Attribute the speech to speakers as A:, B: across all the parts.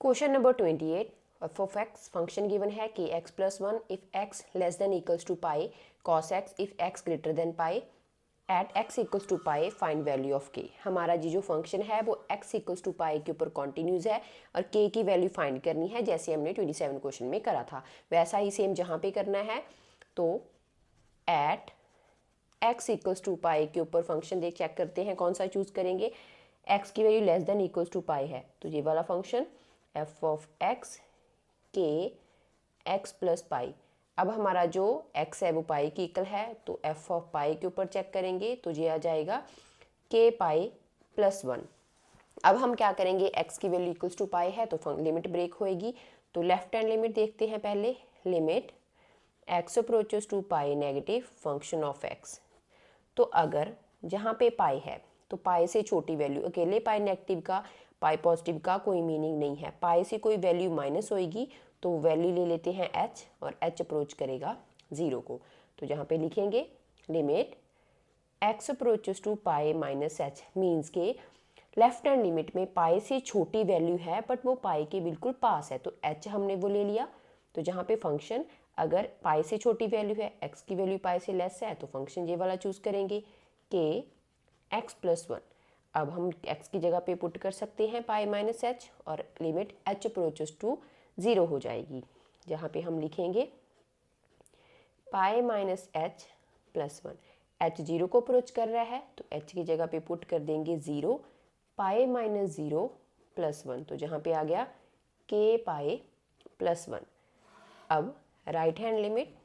A: Question number 28 f of x function given है कि x plus one if x less than equals to pi cos x if x greater than pi at x equals to pi find value of k. हमारा जी जो function है वो x equals to पाई के ऊपर continues है और के की वैल्यू फाइंड करनी है, जैसे हमने 27 क्वेश्चन में करा था वैसा ही सेम जहाँ पे करना है। तो एट एक्स इक्वल्स टू पाई के ऊपर फंक्शन देख चेक करते हैं कौन सा चूज करेंगे। एक्स की value less than equals to pi है तो ये वाला फंक्शन एफ ऑफ एक्स के एक्स प्लस पाई। अब हमारा जो x है वो पाई की इक्वल है तो एफ ऑफ पाई के ऊपर चेक करेंगे तो ये आ जाएगा के पाई प्लस वन। अब हम क्या करेंगे, x की वैल्यू इक्वल्स टू पाई है तो लिमिट ब्रेक होएगी। तो लेफ्ट हैंड लिमिट देखते हैं पहले। Limit x approaches to pi negative function of x। तो अगर जहाँ पे पाई है तो पाई से छोटी वैल्यू, अकेले पाई नेगेटिव का पाई पॉजिटिव का कोई मीनिंग नहीं है, पाई से कोई वैल्यू माइनस होएगी तो वैल्यू ले लेते हैं h और h अप्रोच करेगा ज़ीरो को। तो जहाँ पे लिखेंगे limit x approaches to pi minus h means के लेफ्ट हैंड लिमिट में पाई से छोटी वैल्यू है बट वो पाई के बिल्कुल पास है तो h हमने वो ले लिया। तो जहाँ पे फंक्शन अगर पाई से छोटी वैल्यू है, x की वैल्यू पाई से लेस है तो फंक्शन ये वाला चूज़ करेंगे के एक्स प्लस वन। अब हम x की जगह पे पुट कर सकते हैं पाई माइनस एच और limit h approaches to zero हो जाएगी, जहाँ पे हम लिखेंगे pi minus h plus one. H zero को अप्रोच कर रहा है तो h की जगह पे पुट कर देंगे zero pi minus zero plus one. तो जहाँ पे आ गया के पाई प्लस वन। अब right hand limit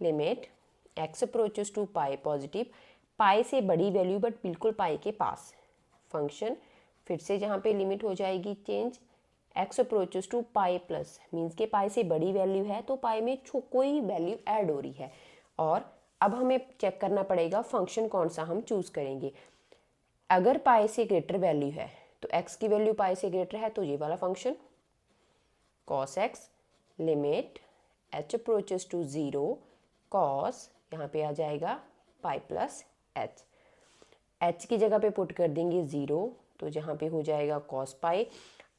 A: limit x approaches to pi positive, pi से बड़ी वैल्यू बट बिल्कुल पाई के पास। फंक्शन फिर से जहाँ पे लिमिट हो जाएगी change, x approaches to pi plus means के पाई से बड़ी वैल्यू है तो पाई में कोई वैल्यू ऐड हो रही है। और अब हमें चेक करना पड़ेगा फंक्शन कौन सा हम चूज़ करेंगे। अगर पाई से ग्रेटर वैल्यू है तो x की वैल्यू पाई से ग्रेटर है तो ये वाला function cos x limit h approaches to zero cos, यहाँ पे आ जाएगा पाई प्लस एच। एच की जगह पे पुट कर देंगे ज़ीरो तो जहाँ पे हो जाएगा कॉस पाई।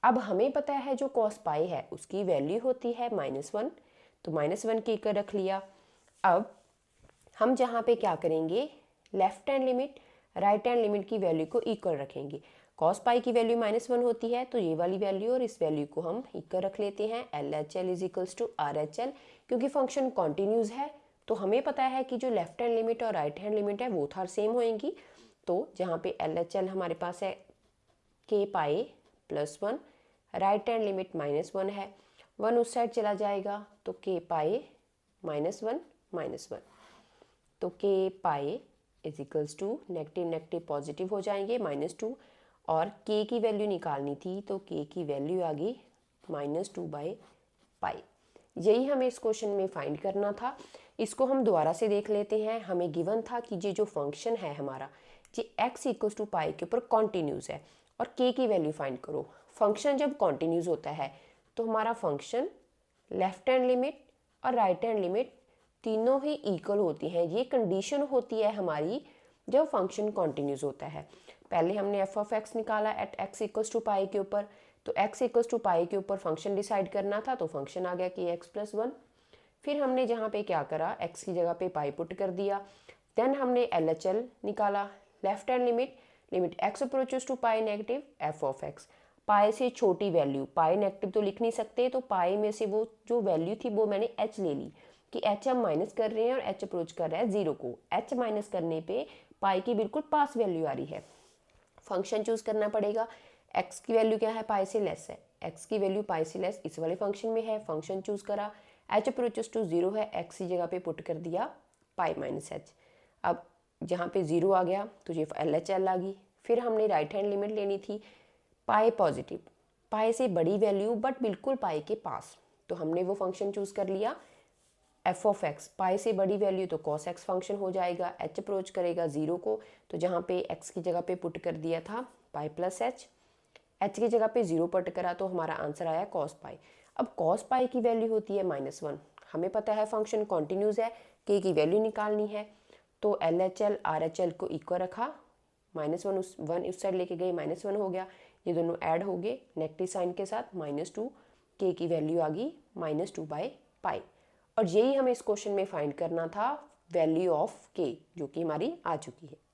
A: अब हमें पता है जो कॉस पाई है उसकी वैल्यू होती है माइनस वन, तो माइनस वन की कर रख लिया। अब हम जहाँ पे क्या करेंगे, left hand limit right hand limit की वैल्यू को इक्वल रखेंगे। कॉस पाई की वैल्यू माइनस वन होती है तो ये वाली वैल्यू और इस वैल्यू को हम इक्वल रख लेते हैं। L H L is equals to R H L, क्योंकि फंक्शन कॉन्टिन्यूज है तो हमें पता है कि जो लेफ्ट हैंड लिमिट और राइट हैंड लिमिट है वो थार सेम होएंगी। तो जहाँ पे एल एच एल हमारे पास है k pi plus one, right hand limit minus one है, वन उस साइड चला जाएगा तो k pi minus one minus one. तो k pi is equals to negative negative positive हो जाएंगे माइनस टू, और के की वैल्यू निकालनी थी तो के की वैल्यू आ गई माइनस टू बाई पाई। यही हमें इस क्वेश्चन में फाइंड करना था। इसको हम दोबारा से देख लेते हैं। हमें गिवन था कि ये जो फंक्शन है हमारा ये x इक्वल्स टू पाई के ऊपर कॉन्टिन्यूज है और k की वैल्यू फाइंड करो। फंक्शन जब कॉन्टिन्यूज होता है तो हमारा फंक्शन लेफ्ट हैंड लिमिट और राइट हैंड लिमिट तीनों ही इक्वल होती हैं। ये कंडीशन होती है हमारी जब फंक्शन कॉन्टिन्यूज होता है। पहले हमने एफ ऑफ एक्स निकाला एट एक्स इक्वल्स टू पाई के ऊपर, तो x इक्वल्स टू पाई के ऊपर फंक्शन डिसाइड करना था तो फंक्शन आ गया कि एक्स प्लस वन। फिर हमने जहाँ पे क्या करा, x की जगह पे पाई पुट कर दिया। देन हमने एल एच एल निकाला, left hand limit limit x approaches to pi negative f of x. Pi से छोटी वैल्यू, पाई नेगेटिव तो लिख नहीं सकते तो पाई में से वो जो वैल्यू थी वो मैंने h ले ली कि h हम माइनस कर रहे हैं और h अप्रोच कर रहा है ज़ीरो को। h माइनस करने पे पाई की बिल्कुल पास वैल्यू आ रही है। फंक्शन चूज करना पड़ेगा। x की वैल्यू क्या है, पाई से लेस है, x की वैल्यू पाई से लेस इस वाले फंक्शन में है। फंक्शन चूज करा, h अप्रोचेस टू ज़ीरो है, x की जगह पे पुट कर दिया पाई माइनस एच। अब जहाँ पे ज़ीरो आ गया तो ये एल एच एल आ गई। फिर हमने राइट हैंड लिमिट लेनी थी पाई पॉजिटिव, पाई से बड़ी वैल्यू बट बिल्कुल पाई के पास, तो हमने वो फंक्शन चूज कर लिया एफ ऑफ एक्स। पाई से बड़ी वैल्यू तो कॉस एक्स फंक्शन हो जाएगा, एच अप्रोच करेगा ज़ीरो को तो जहाँ पे एक्स की जगह पे पुट कर दिया था पाई प्लस एच, एच की जगह पे ज़ीरो पुट करा तो हमारा आंसर आया कॉस पाई। अब कॉस पाई की वैल्यू होती है माइनस वन। हमें पता है फंक्शन कॉन्टिन्यूज है, के की वैल्यू निकालनी है तो L H L R H L को इक्वल रखा, -1 उस साइड लेके गए, -1 हो गया, ये दोनों ऐड हो गए नेगेटिव साइन के साथ, -2, k की वैल्यू आ गई -2/π। और यही हमें इस क्वेश्चन में फाइंड करना था वैल्यू ऑफ k, जो कि हमारी आ चुकी है।